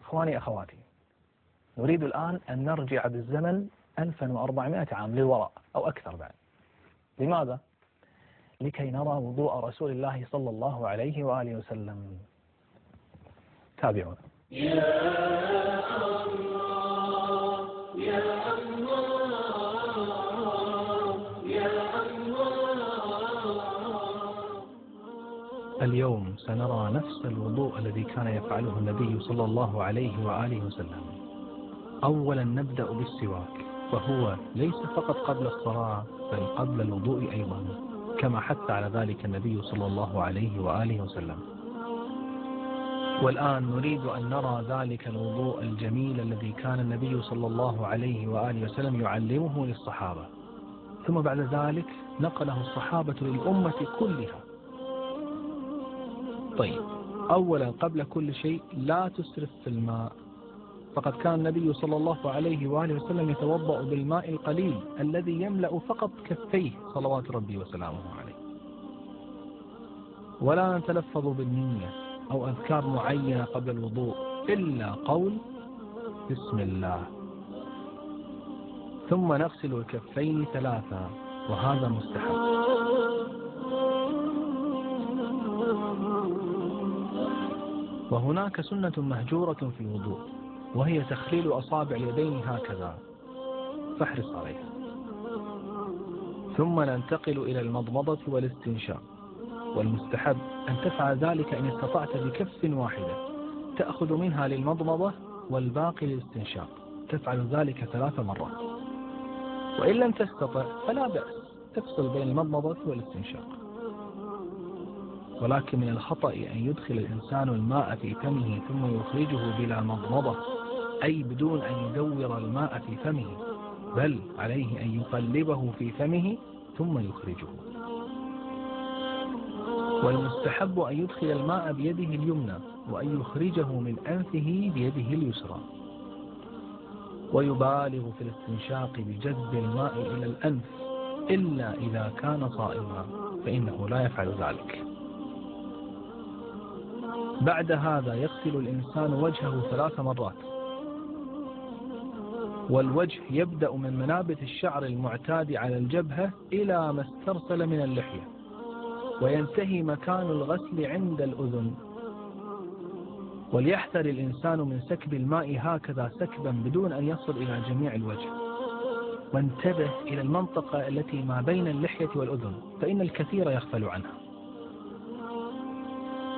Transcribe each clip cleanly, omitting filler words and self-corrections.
إخواني أخواتي، نريد الآن أن نرجع بالزمن 1400 عام للوراء أو أكثر بعد. لماذا؟ لكي نرى وضوء رسول الله صلى الله عليه وآله وسلم. تابعونا. يا الله يا الله يا الله. اليوم سنرى نفس الوضوء الذي كان يفعله النبي صلى الله عليه وآله وسلم. أولا نبدأ بالسواك، وهو ليس فقط قبل الصلاة بل قبل الوضوء أيضا، كما حث على ذلك النبي صلى الله عليه وآله وسلم. والآن نريد أن نرى ذلك الوضوء الجميل الذي كان النبي صلى الله عليه وآله وسلم يعلمه للصحابة، ثم بعد ذلك نقله الصحابة للأمة كلها. طيب، أولا قبل كل شيء لا تسرف في الماء، فقد كان النبي صلى الله عليه وآله وسلم يتوضأ بالماء القليل الذي يملأ فقط كفيه صلوات ربي وسلامه عليه. ولا نتلفظ بالنية أو أذكار معينة قبل الوضوء إلا قول بسم الله، ثم نغسل الكفين 3، وهذا مستحب. وهناك سنة مهجورة في الوضوء، وهي تخليل أصابع اليدين هكذا، فاحرص عليها. ثم ننتقل إلى المضمضة والاستنشاق، والمستحب أن تفعل ذلك إن استطعت بكف واحدة، تأخذ منها للمضمضة والباقي للاستنشاق، تفعل ذلك 3 مرات. وإن لم تستطع فلا بأس، تفصل بين المضمضة والاستنشاق. ولكن من الخطأ أن يدخل الإنسان الماء في فمه ثم يخرجه بلا مضمضة، أي بدون أن يدور الماء في فمه، بل عليه أن يقلبه في فمه ثم يخرجه. والمستحب أن يدخل الماء بيده اليمنى، وأن يخرجه من أنفه بيده اليسرى. ويبالغ في الاستنشاق بجذب الماء إلى الأنف، إلا إذا كان صائما فإنه لا يفعل ذلك. بعد هذا يغسل الإنسان وجهه 3 مرات، والوجه يبدأ من منابت الشعر المعتاد على الجبهة إلى ما استرسل من اللحية، وينتهي مكان الغسل عند الأذن. وليحذر الإنسان من سكب الماء هكذا سكبا بدون أن يصل إلى جميع الوجه، وانتبه إلى المنطقة التي ما بين اللحية والأذن، فإن الكثير يغفل عنها.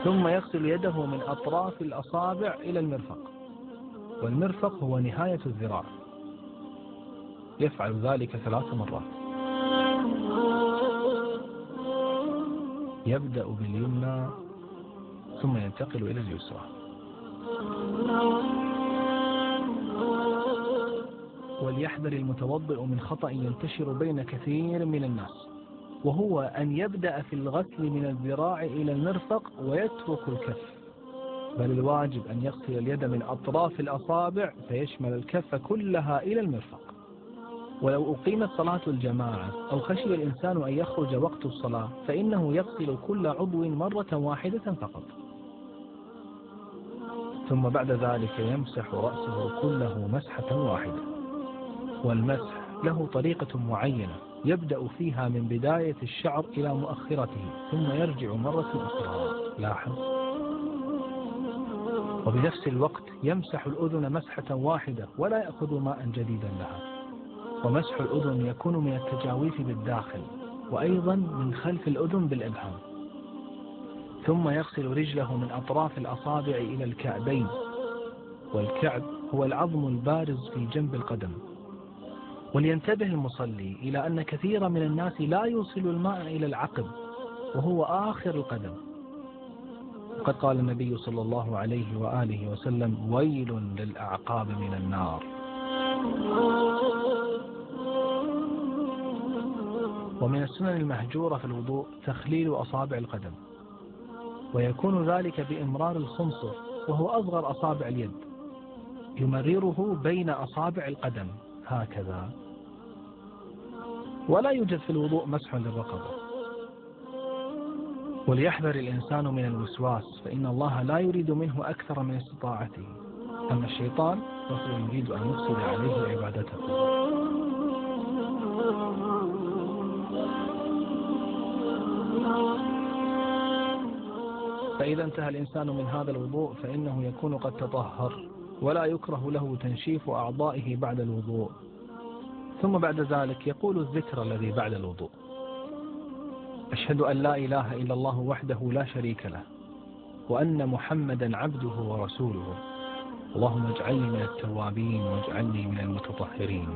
ثم يغسل يده من أطراف الأصابع إلى المرفق، والمرفق هو نهاية الذراع، يفعل ذلك 3 مرات. يبدأ باليمنى ثم ينتقل إلى اليسرى. وليحذر المتوضئ من خطأ ينتشر بين كثير من الناس، وهو أن يبدأ في الغسل من الذراع إلى المرفق ويترك الكف، بل الواجب أن يغسل اليد من أطراف الأصابع فيشمل الكف كلها إلى المرفق. ولو أقيمت صلاة الجماعة أو خشي الإنسان أن يخرج وقت الصلاة فإنه يغسل كل عضو مرة واحدة فقط، ثم بعد ذلك يمسح رأسه كله مسحة واحدة. والمسح له طريقة معينة يبدأ فيها من بداية الشعر إلى مؤخرته، ثم يرجع مرة أخرى، لاحظ. وبنفس الوقت يمسح الأذن مسحة واحدة ولا يأخذ ماء جديدا لها. ومسح الأذن يكون من التجاويف بالداخل، وأيضا من خلف الأذن بالإبهام. ثم يغسل رجله من أطراف الأصابع إلى الكعبين، والكعب هو العظم البارز في جنب القدم. ولينتبه المصلي إلى أن كثير من الناس لا يوصل الماء إلى العقب، وهو آخر القدم. وقد قال النبي صلى الله عليه وآله وسلم: ويل للأعقاب من النار. ومن السنن المهجورة في الوضوء تخليل أصابع القدم، ويكون ذلك بإمرار الخنصر، وهو أصغر أصابع اليد، يمرره بين أصابع القدم هكذا. ولا يوجد في الوضوء مسح للرقبة. وليحذر الإنسان من الوسواس، فإن الله لا يريد منه أكثر من استطاعته. أما الشيطان فهو يريد أن يفسد عليه عبادته. فإذا انتهى الإنسان من هذا الوضوء فإنه يكون قد تطهر، ولا يكره له تنشيف أعضائه بعد الوضوء. ثم بعد ذلك يقول الذكر الذي بعد الوضوء: أشهد أن لا إله إلا الله وحده لا شريك له، وأن محمدا عبده ورسوله، اللهم اجعلني من التوابين واجعلني من المتطهرين.